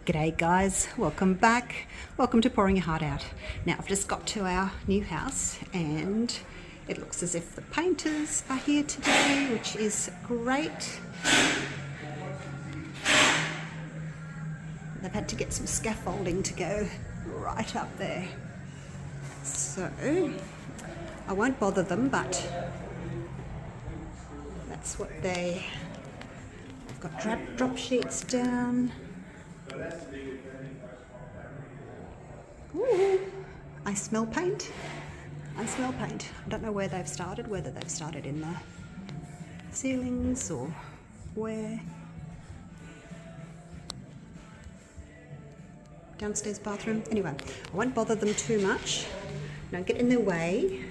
G'day guys, welcome back. Welcome to Pouring Your Heart Out. Now I've just got to our new house and it looks as if the painters are here today, which is great. They've had to get some scaffolding to go right up there. So I won't bother them, but that's what they've got drop sheets down. Ooh, I smell paint. I don't know where they've started, whether they've started in the ceilings or where. Downstairs bathroom. Anyway, I won't bother them too much. Don't get in their way.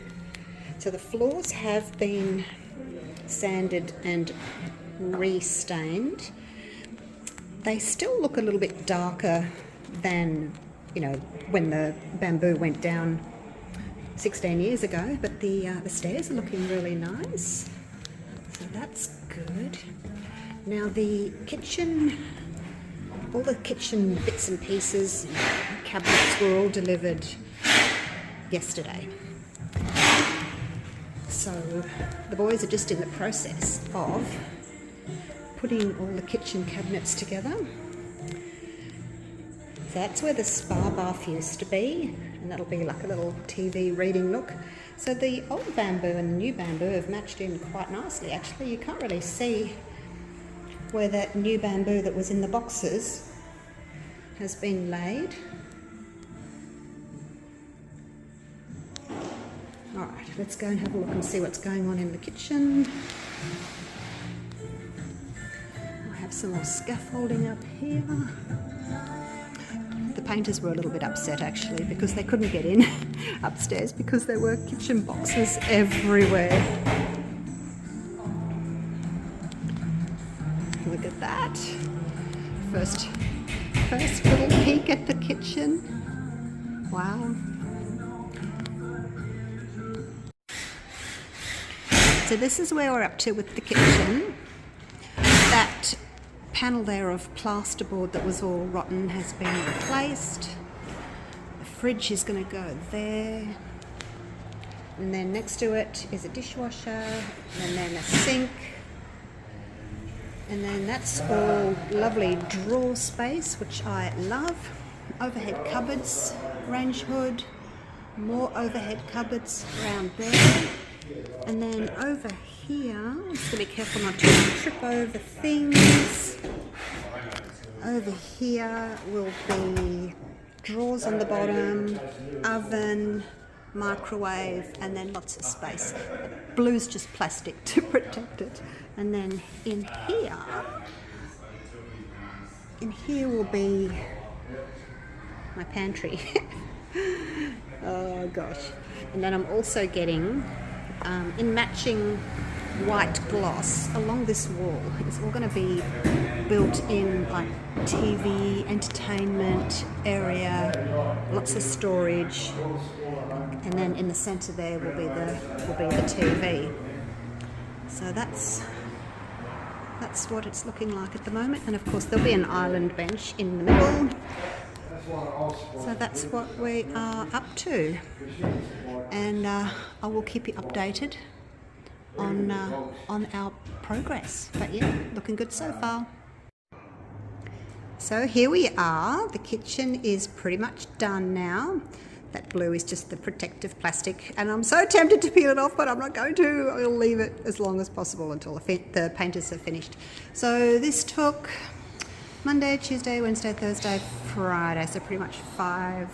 So the floors have been sanded and re-stained. They still look a little bit darker than, when the bamboo went down 16 years ago, but the stairs are looking really nice. So that's good. Now the kitchen, all the kitchen bits and pieces, cabinets were all delivered yesterday. So the boys are just in the process of putting all the kitchen cabinets together. So that's where the spa bath used to be, and that'll be like a little TV reading nook. So the old bamboo and the new bamboo have matched in quite nicely. Actually, you can't really see where that new bamboo that was in the boxes has been laid. All right, let's go and have a look and see what's going on in the kitchen. Some more scaffolding up here. The painters were a little bit upset actually because they couldn't get in upstairs because there were kitchen boxes everywhere. Look at that. First little peek at the kitchen. Wow. So this is where we're up to with the kitchen. That panel there of plasterboard that was all rotten has been replaced. The fridge is going to go there, and then next to it is a dishwasher, and then a sink, and then that's all lovely drawer space, which I love. Overhead cupboards, range hood, more overhead cupboards around there, and then over here, just to be careful not to trip over things. Over here will be drawers on the bottom, oven, microwave, and then lots of space. Blue's just plastic to protect it. And then in here will be my pantry. Oh gosh. And then I'm also getting in matching white gloss along this wall. It's all going to be built in like TV, entertainment area, lots of storage, and then in the centre there will be the TV. So that's what it's looking like at the moment. And of course there'll be an island bench in the middle. So that's what we are up to, and I will keep you updated on our progress. But yeah, looking good so far. So here we are. The kitchen is pretty much done now. That blue is just the protective plastic, and I'm so tempted to peel it off, but I'm not going to. I'll leave it as long as possible until the painters are finished. So this took Monday, Tuesday, Wednesday, Thursday, Friday, so pretty much 5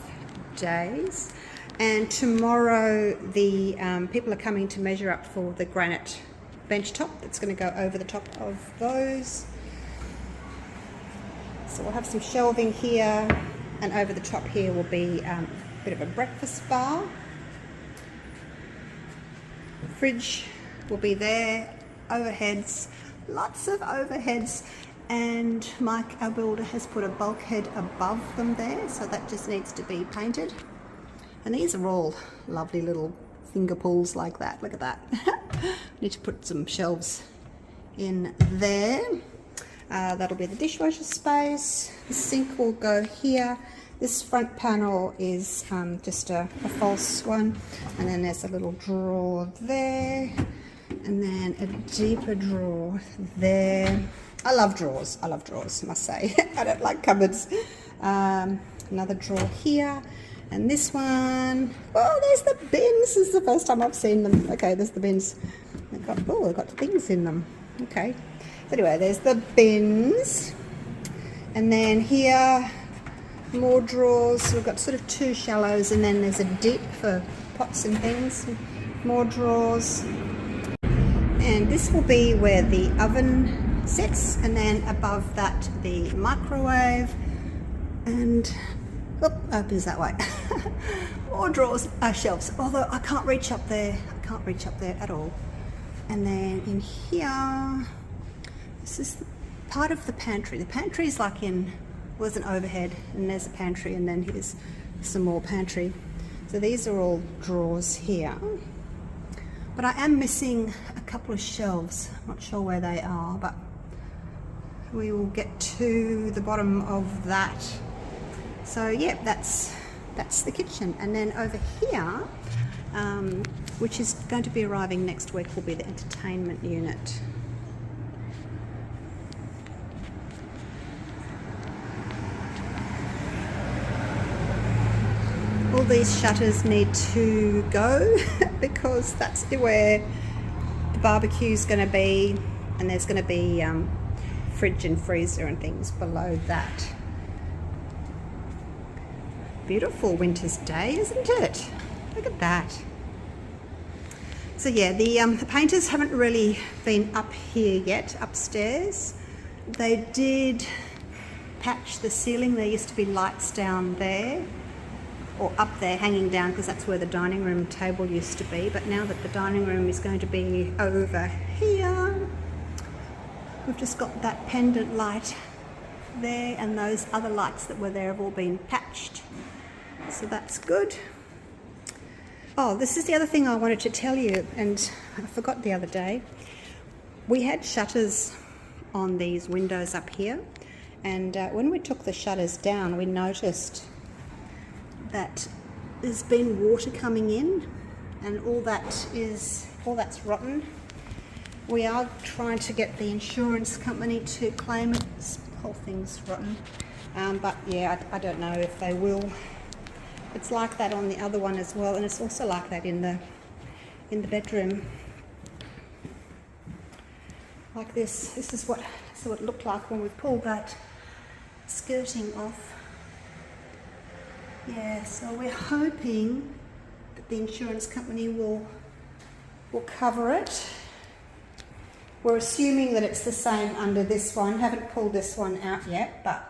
days. And tomorrow the people are coming to measure up for the granite bench top that's going to go over the top of those. So we'll have some shelving here, and over the top here will be a bit of a breakfast bar. The fridge will be there, overheads, lots of overheads. And Mike, our builder, has put a bulkhead above them there, so that just needs to be painted. And these are all lovely little finger pulls like that. Look at that. Need to put some shelves in there. That'll be the dishwasher space. The sink will go here. This front panel is just a false one, and then there's a little drawer there, and then a deeper drawer there. I love drawers, I must say. I don't like cupboards. Another drawer here, and this one, oh, there's the bins. This is the first time I've seen them. Okay, there's the bins. They've got things in them. Okay, so anyway, there's the bins, and then here, more drawers. We've got sort of two shallows, and then there's a deep for pots and things. More drawers, and this will be where the oven sits, and then above that the microwave, and opens that way. More drawers, shelves, although I can't reach up there. At all. And then in here, this is part of the pantry. The pantry is like there's an overhead, and there's a pantry, and then here's some more pantry. So these are all drawers here. But I am missing a couple of shelves. I'm not sure where they are, but we will get to the bottom of that. So yeah, that's the kitchen. And then over here, which is going to be arriving next week, will be the entertainment unit. All these shutters need to go because that's where the barbecue's going to be, and there's going to be fridge and freezer and things below that. Beautiful winter's day, isn't it? Look at that. So yeah, the painters haven't really been up here yet, upstairs. They did patch the ceiling. There used to be lights down there, or up there hanging down, because that's where the dining room table used to be. But now that the dining room is going to be over here, we've just got that pendant light there, and those other lights that were there have all been patched. So that's good. Oh, this is the other thing I wanted to tell you, and I forgot the other day. We had shutters on these windows up here, and when we took the shutters down, we noticed that there's been water coming in, and all that's rotten. We are trying to get the insurance company to claim it. This whole thing's rotten, but yeah, I don't know if they will. It's like that on the other one as well, and it's also like that in the bedroom. Like this. This is what it looked like when we pulled that skirting off. Yeah, so we're hoping that the insurance company will cover it. We're assuming that it's the same under this one. Haven't pulled this one out yet, but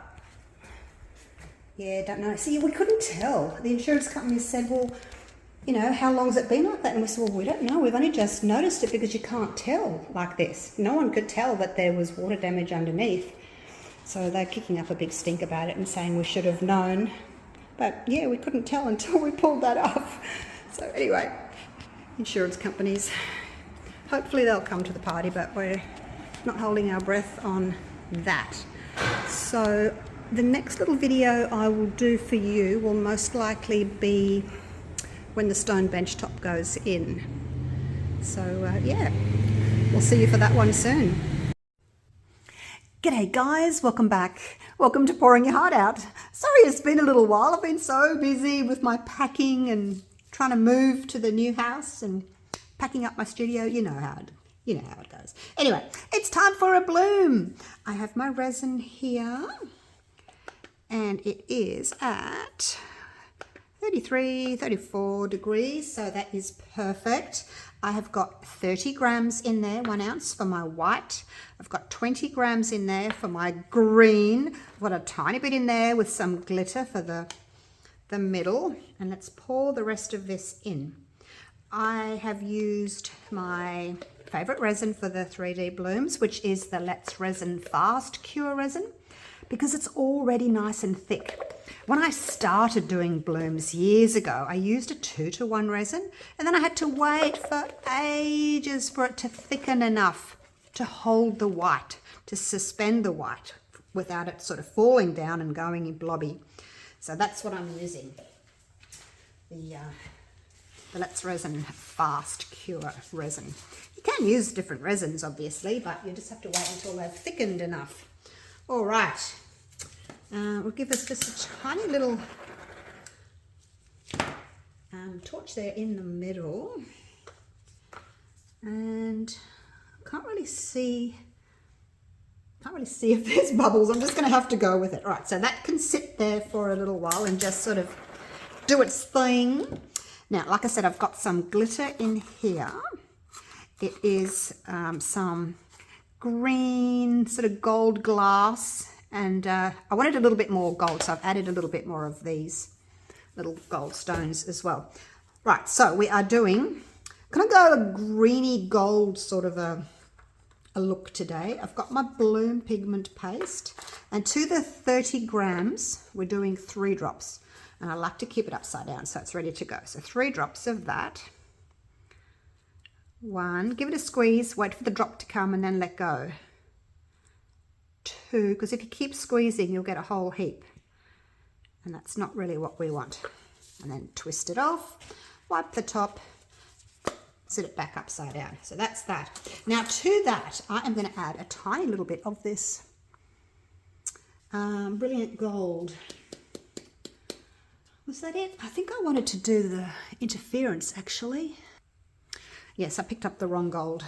yeah, don't know. See, we couldn't tell. The insurance company said, well, you know, how long's it been like that? And we said, well, we don't know. We've only just noticed it because you can't tell like this. No one could tell that there was water damage underneath. So they're kicking up a big stink about it and saying we should have known. But yeah, we couldn't tell until we pulled that off. So anyway, insurance companies, hopefully they'll come to the party, but we're not holding our breath on that. So the next little video I will do for you will most likely be when the stone bench top goes in. So yeah, we'll see you for that one soon. G'day guys, welcome back. Welcome to Pouring Your Heart Out. Sorry it's been a little while. I've been so busy with my packing and trying to move to the new house and packing up my studio. You know how it goes. Anyway, it's time for a bloom. I have my resin here, and it is at 33, 34 degrees, so that is perfect. I have got 30 grams in there, 1 ounce for my white. I've got 20 grams in there for my green. I've got a tiny bit in there with some glitter for the middle. And let's pour the rest of this in. I have used my favorite resin for the 3D blooms, which is the Let's Resin Fast Cure resin, because it's already nice and thick. When I started doing blooms years ago, I used a 2-to-1 resin, and then I had to wait for ages for it to thicken enough to hold the white, to suspend the white without it sort of falling down and going in blobby. So that's what I'm using. The Let's Resin Fast Cure resin. You can use different resins, obviously, but you just have to wait until they've thickened enough. All right. We'll give us just a tiny little torch there in the middle. And I can't really see if there's bubbles. I'm just going to have to go with it. All right, so that can sit there for a little while and just sort of do its thing. Now, like I said, I've got some glitter in here. It is some green sort of gold glass, and I wanted a little bit more gold, so I've added a little bit more of these little gold stones as well. Right, so we are doing, gonna go a greeny gold sort of a look today. I've got my bloom pigment paste, and to the 30 grams, we're doing 3 drops. And I like to keep it upside down so it's ready to go. So 3 drops of that. 1, give it a squeeze, wait for the drop to come and then let go. 2, because if you keep squeezing, you'll get a whole heap. And that's not really what we want. And then twist it off, wipe the top, sit it back upside down. So that's that. Now to that, I am going to add a tiny little bit of this brilliant gold. Was that it? I think I wanted to do the interference actually. Yes, I picked up the wrong gold.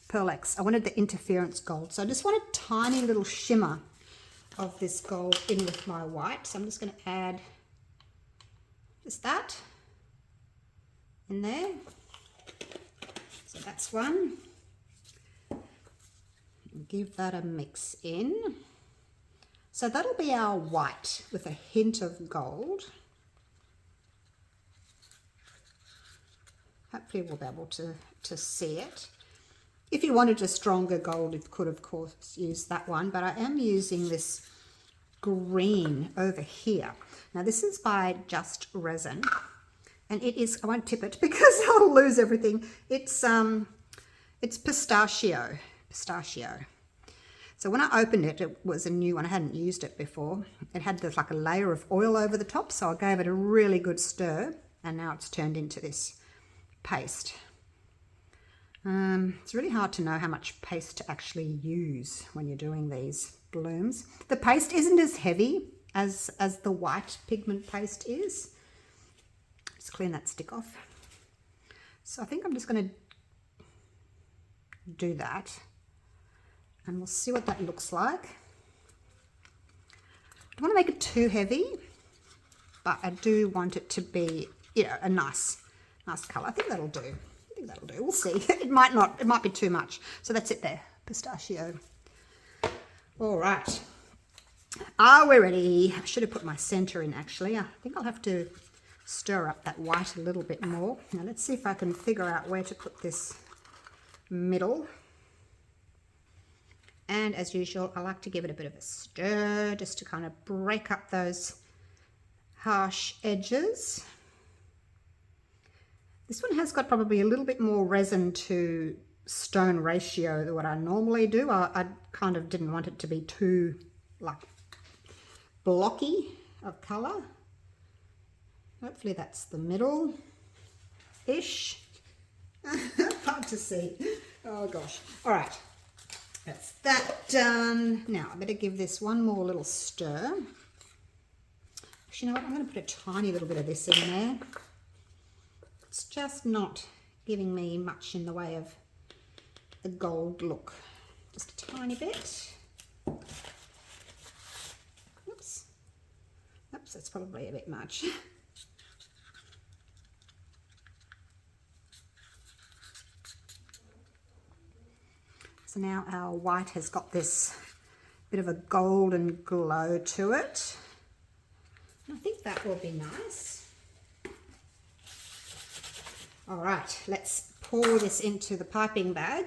Pearl X. I wanted the interference gold. So I just want a tiny little shimmer of this gold in with my white. So I'm just going to add just that in there. So that's one. Give that a mix in. So that'll be our white with a hint of gold. Hopefully we'll be able to see it. If you wanted a stronger gold, you could of course use that one, but I am using this green over here. Now this is by Just Resin, and it is, I won't tip it because I'll lose everything. It's pistachio. So when I opened it, it was a new one. I hadn't used it before. It had this like a layer of oil over the top, so I gave it a really good stir, and now it's turned into this paste. It's really hard to know how much paste to actually use when you're doing these blooms. The paste isn't as heavy as the white pigment paste is. Just clean that stick off. So I think I'm just going to do that, and we'll see what that looks like. I don't want to make it too heavy, but I do want it to be, you know, a nice colour. I think that'll do. We'll see. It might not. It might be too much. So that's it there. Pistachio. All right. Are we ready? I should have put my centre in actually. I think I'll have to stir up that white a little bit more. Now let's see if I can figure out where to put this middle. And as usual, I like to give it a bit of a stir just to kind of break up those harsh edges. This one has got probably a little bit more resin to stone ratio than what I normally do. I kind of didn't want it to be too like blocky of colour. Hopefully that's the middle-ish. Hard to see. Oh gosh. All right. That's that done. Now I better give this one more little stir. Actually, you know what? I'm going to put a tiny little bit of this in there. It's just not giving me much in the way of a gold look. Just a tiny bit. Oops. Oops, that's probably a bit much. So now our white has got this bit of a golden glow to it. I think that will be nice. All right, let's pour this into the piping bag.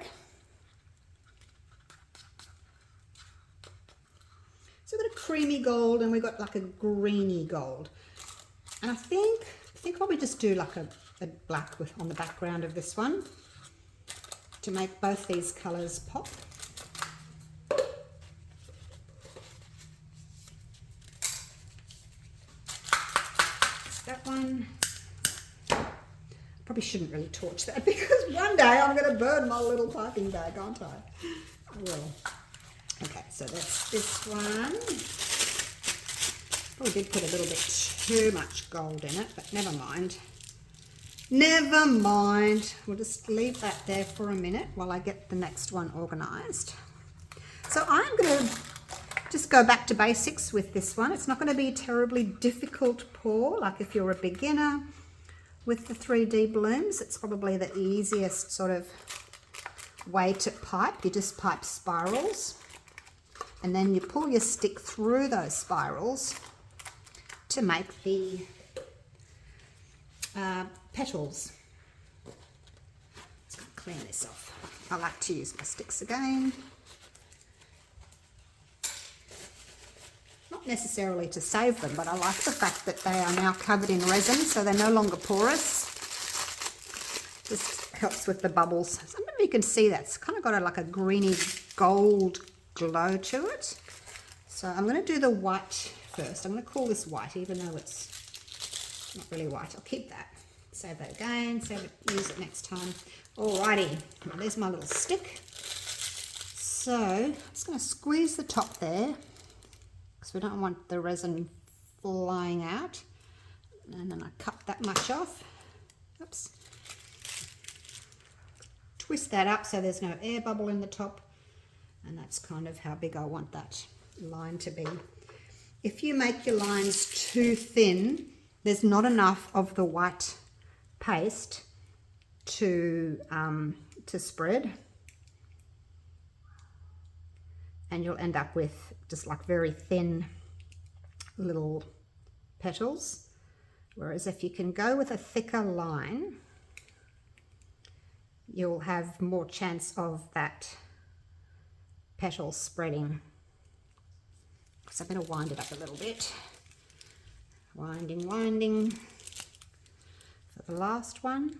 So we've got a creamy gold and we've got like a greeny gold. And I think I'll probably just do like a black on the background of this one to make both these colours pop. That one. Probably shouldn't really torch that because one day I'm going to burn my little piping bag, aren't I? I will. Okay, so that's this one. Probably did put a little bit too much gold in it, but never mind. Never mind. We'll just leave that there for a minute while I get the next one organised. So I'm going to just go back to basics with this one. It's not going to be a terribly difficult pour, like if you're a beginner. With the 3D blooms, it's probably the easiest sort of way to pipe. You just pipe spirals and then you pull your stick through those spirals to make the petals. Let's clean this off. I like to use my sticks again. Not necessarily to save them, but I like the fact that they are now covered in resin, so they're no longer porous. Just helps with the bubbles. I don't know if you can see that. It's kind of got like a greeny gold glow to it. So I'm going to do the white first. I'm going to call this white, even though it's not really white. I'll keep that. Save that again. Use it next time. Alrighty. Well, there's my little stick. So I'm just going to squeeze the top there, because we don't want the resin flying out. And then I cut that much off. Oops. Twist that up so there's no air bubble in the top. And that's kind of how big I want that line to be. If you make your lines too thin, there's not enough of the white paste to spread. And you'll end up with just like very thin little petals. Whereas if you can go with a thicker line, you'll have more chance of that petal spreading. So I'm going to wind it up a little bit. Winding. For the last one.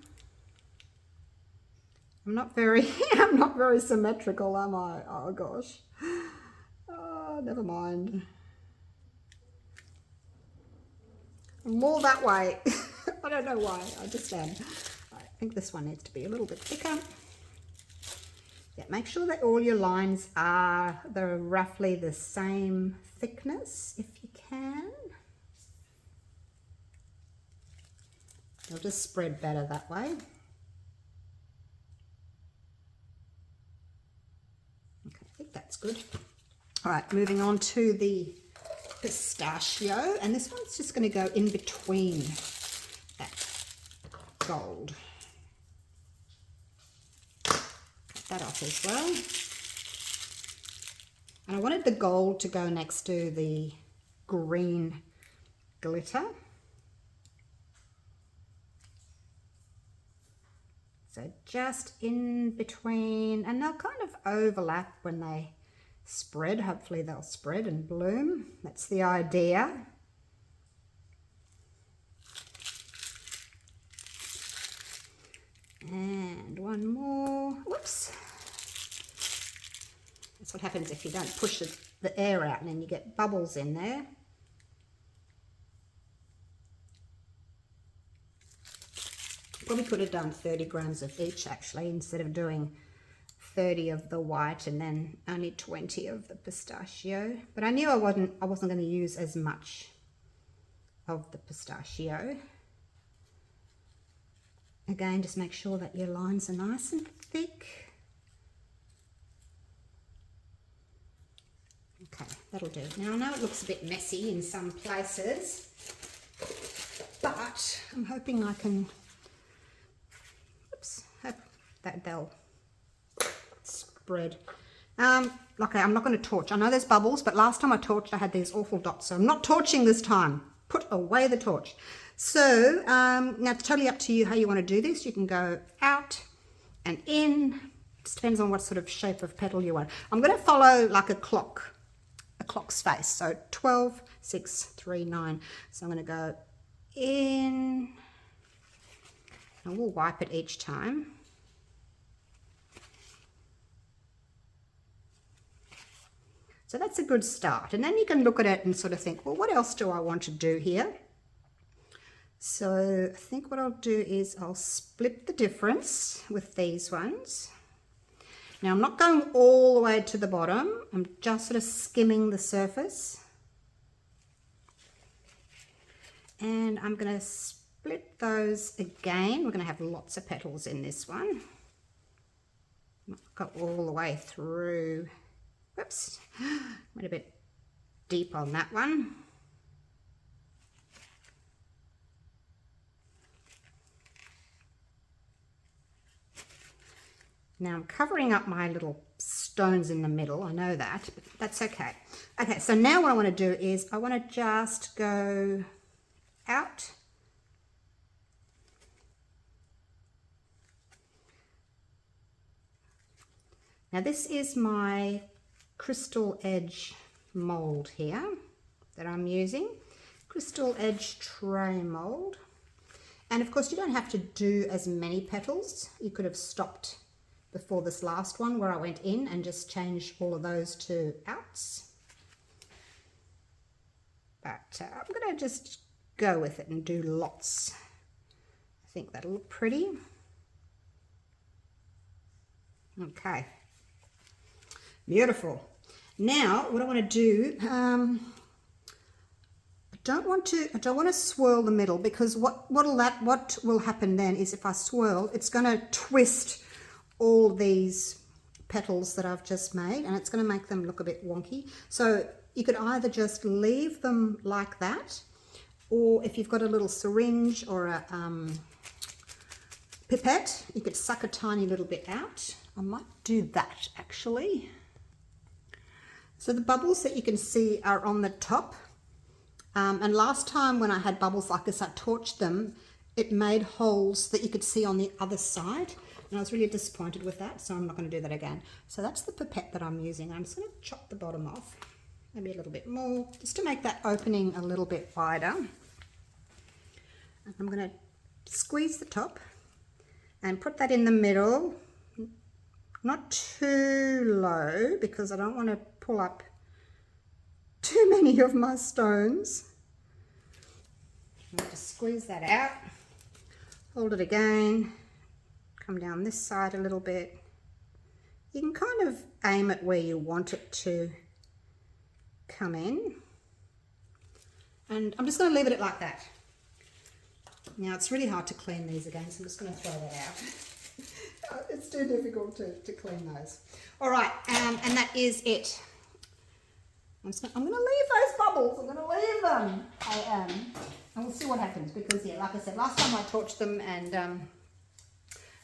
I'm not very symmetrical, am I? Oh gosh. Oh, never mind. More that way. I don't know why. I just am. I think this one needs to be a little bit thicker. Yeah, make sure that all your lines are roughly the same thickness if you can. They'll just spread better that way. Okay, I think that's good. All right, moving on to the pistachio, and this one's just going to go in between that gold. Cut that off as well. And I wanted the gold to go next to the green glitter. So just in between, and they'll kind of overlap when they spread. Hopefully they'll spread and bloom. That's the idea. And one more. Whoops. That's what happens if you don't push the air out, and then you get bubbles in there. Probably could have done 30 grams of each actually, instead of doing 30 of the white and then only 20 of the pistachio. But I knew I wasn't going to use as much of the pistachio. Again, just make sure that your lines are nice and thick. Okay, that'll do. Now I know it looks a bit messy in some places, but I'm hoping I can, hope that they'll spread. Okay, I'm not going to torch. I know there's bubbles, but last time I torched I had these awful dots, so I'm not torching this time. Put away the torch. So now it's totally up to you how you want to do this. You can go out and in. It just depends on what sort of shape of petal you want. I'm going to follow like a clock's face. So 12, 6, 3, 9. So I'm going to go in, and we'll wipe it each time. So that's a good start. And then you can look at it and sort of think, well, what else do I want to do here? So I think what I'll do is I'll split the difference with these ones. Now I'm not going all the way to the bottom. I'm just sort of skimming the surface. And I'm going to split those again. We're going to have lots of petals in this one. Not go all the way through. Whoops, went a bit deep on that one. Now I'm covering up my little stones in the middle, I know that, but that's okay. Okay, so now what I want to do is I want to just go out. Now this is my crystal edge mold here that I'm using. Crystal edge tray mold. And of course you don't have to do as many petals. You could have stopped before this last one where I went in and just changed all of those to outs. But I'm going to just go with it and do lots. I think that'll look pretty. Okay. Beautiful. Now what I want to do, I don't want to swirl the middle, because what will happen then is if I swirl, it's going to twist all these petals that I've just made, and it's going to make them look a bit wonky. So you could either just leave them like that, or if you've got a little syringe or a pipette, you could suck a tiny little bit out. I might do that actually. So the bubbles that you can see are on the top, and last time when I had bubbles like this, I torched them. It made holes that you could see on the other side, and I was really disappointed with that, so I'm not going to do that again. So that's the pipette that I'm using. I'm just going to chop the bottom off, maybe a little bit more, just to make that opening a little bit wider. And I'm going to squeeze the top and put that in the middle, not too low because I don't want to pull up too many of my stones. Just squeeze that out, hold it again, come down this side a little bit. You can kind of aim it where you want it to come in, and I'm just going to leave it like that. Now it's really hard to clean these again, so I'm just going to throw that out. It's too difficult to clean those. All right, and that is it. I'm going to leave those bubbles. I'm going to leave them. I am. And we'll see what happens, because, yeah, like I said, last time I torched them and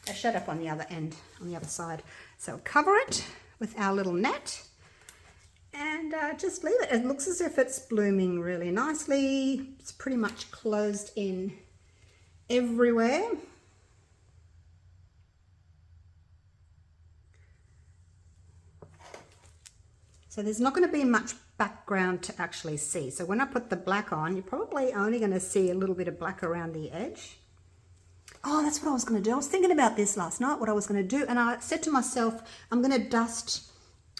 they showed up on the other end, on the other side. So cover it with our little net and just leave it. It looks as if it's blooming really nicely. It's pretty much closed in everywhere. So there's not going to be much background to actually see. So when I put the black on, you're probably only going to see a little bit of black around the edge. Oh, that's what I was going to do. I was thinking about this last night, what I was going to do. And I said to myself, I'm going to dust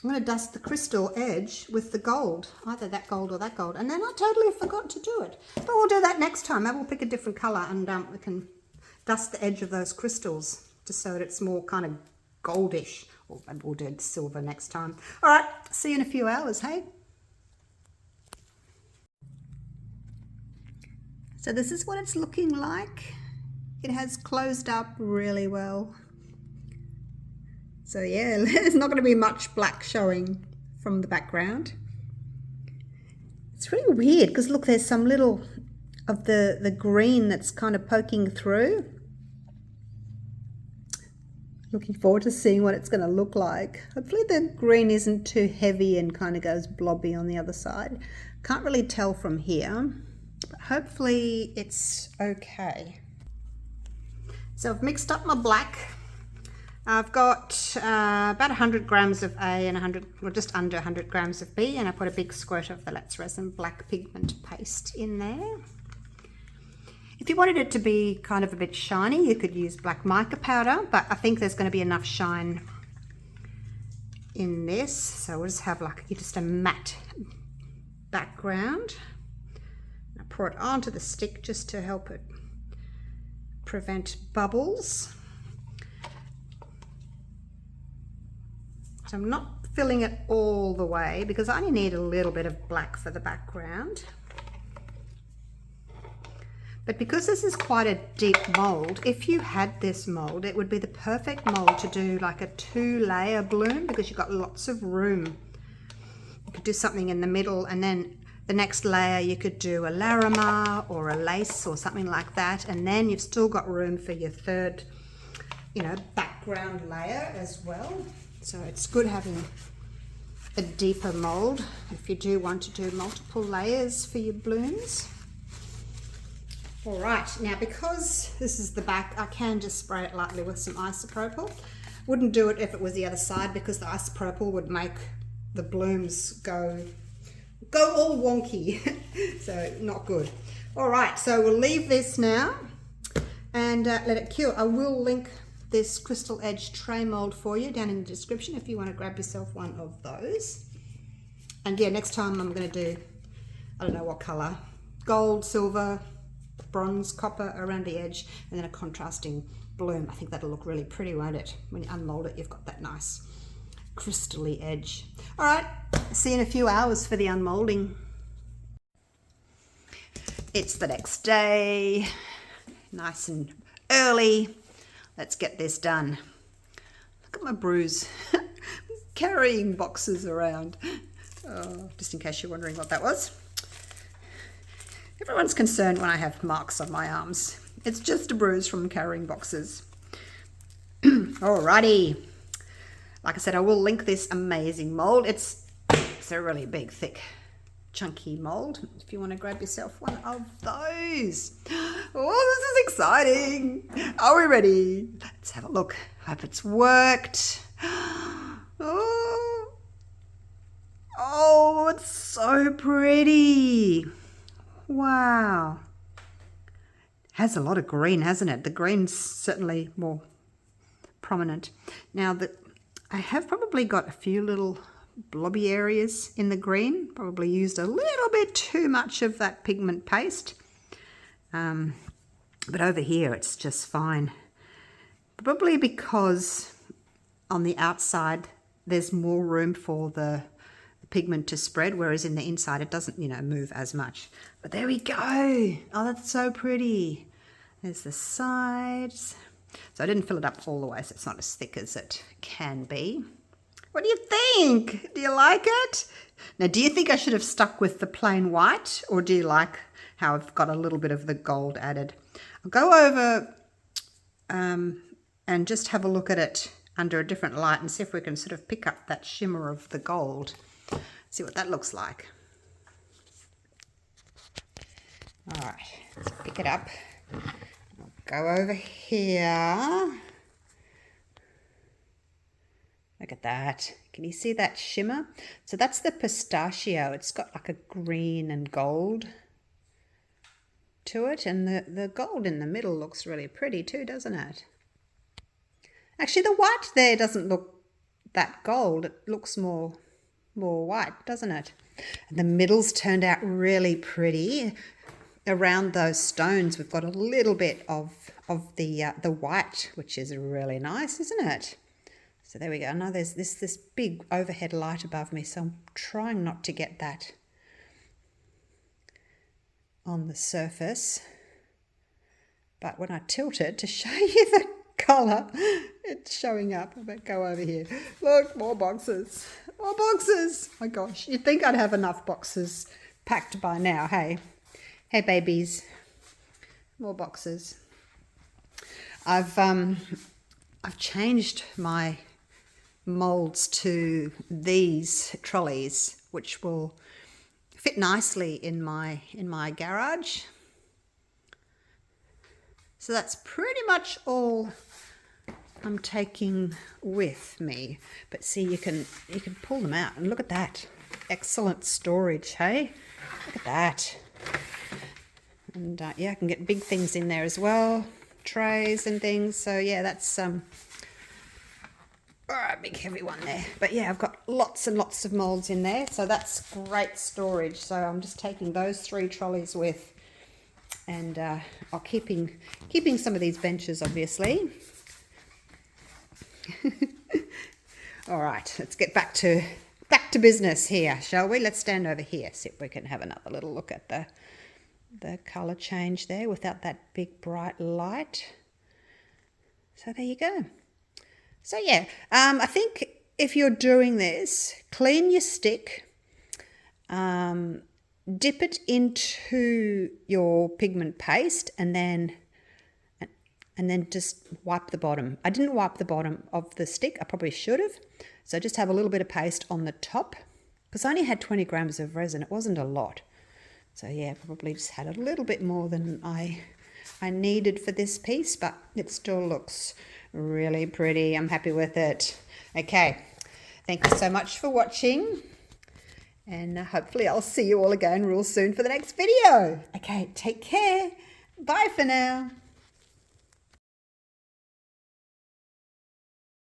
the crystal edge with the gold, either that gold or that gold. And then I totally forgot to do it. But we'll do that next time. Maybe we'll pick a different color and we can dust the edge of those crystals just so that it's more kind of goldish. Or maybe we'll do silver next time. All right, see you in a few hours, hey? So this is what it's looking like. It has closed up really well. So yeah, there's not going to be much black showing from the background. It's really weird because look, there's some little of the green that's kind of poking through. Looking forward to seeing what it's going to look like. Hopefully the green isn't too heavy and kind of goes blobby on the other side. Can't really tell from here, but hopefully it's okay. So I've mixed up my black. I've got about 100 grams of A and just under 100 grams of B, and I put a big squirt of the Let's Resin black pigment paste in there. If you wanted it to be kind of a bit shiny, you could use black mica powder, but I think there's going to be enough shine in this. So we'll just have like just a matte background. I pour it onto the stick just to help it prevent bubbles. So I'm not filling it all the way because I only need a little bit of black for the background. But because this is quite a deep mold, if you had this mold, it would be the perfect mold to do like a 2-layer bloom because you've got lots of room. You could do something in the middle, and then the next layer you could do a Larimer or a lace or something like that, and then you've still got room for your third, you know, background layer as well. So it's good having a deeper mold if you do want to do multiple layers for your blooms. All right, now because this is the back, I can just spray it lightly with some isopropyl. Wouldn't do it if it was the other side because the isopropyl would make the blooms go all wonky. So not good. All right, so we'll leave this now and let it cure. I will link this crystal edge tray mold for you down in the description if you want to grab yourself one of those. And yeah, next time I'm going to do, I don't know what color, gold, silver, bronze, copper around the edge, and then a contrasting bloom. I think that'll look really pretty, won't it? When you unmold it, you've got that nice crystally edge. All right, see you in a few hours for the unmolding. It's the next day, nice and early. Let's get this done. Look at my bruise. Carrying boxes around. Oh, just in case you're wondering what that was. Everyone's concerned when I have marks on my arms. It's just a bruise from carrying boxes. Alrighty. Like I said, I will link this amazing mold. It's a really big, thick, chunky mold. If you want to grab yourself one of those. Oh, this is exciting. Are we ready? Let's have a look. Hope it's worked. Oh, it's so pretty. Wow. Has a lot of green, hasn't it? The green's certainly more prominent. Now, I have probably got a few little blobby areas in the green. Probably used a little bit too much of that pigment paste. But over here, it's just fine. Probably because on the outside, there's more room for the pigment to spread, whereas in the inside it doesn't, you know, move as much. But there we go. Oh, that's so pretty. There's the sides. So I didn't fill it up all the way, so it's not as thick as it can be. What do you think? Do you like it? Now, do you think I should have stuck with the plain white, or do you like how I've got a little bit of the gold added? I'll go over and just have a look at it under a different light and see if we can sort of pick up that shimmer of the gold. See what that looks like. All right, let's pick it up. I'll go over here. Look at that. Can you see that shimmer? So that's the pistachio. It's got like a green and gold to it. And the gold in the middle looks really pretty too, doesn't it? Actually, the white there doesn't look that gold. It looks more white, doesn't it? And the middle's turned out really pretty. Around those stones, we've got a little bit of the white, which is really nice, isn't it? So there we go. Now there's this big overhead light above me, so I'm trying not to get that on the surface. But when I tilt it to show you the colour, it's showing up. I better go over here. Look, more boxes. More boxes. My gosh, you'd think I'd have enough boxes packed by now, hey? Hey, babies. More boxes. I've changed my molds to these trolleys, which will fit nicely in my garage. So that's pretty much all I'm taking with me. But see, you can pull them out and look at that. Excellent storage, hey? Look at that. And yeah, I can get big things in there as well, trays and things. So yeah, that's All right, big heavy one there. But yeah, I've got lots and lots of molds in there, so that's great storage. So I'm just taking those 3 trolleys with, and I'll keeping some of these benches, obviously. All right, let's get back to business here, shall we? Let's stand over here, see if we can have another little look at the color change there without that big bright light. So there you go. So yeah, I think if you're doing this, clean your stick, dip it into your pigment paste, and then just wipe the bottom. I didn't wipe the bottom of the stick. I probably should have. So just have a little bit of paste on the top, because I only had 20 grams of resin. It wasn't a lot. So yeah, probably just had a little bit more than I needed for this piece, but it still looks really pretty. I'm happy with it. Okay, thank you so much for watching, and hopefully I'll see you all again real soon for the next video. Okay, take care. Bye for now.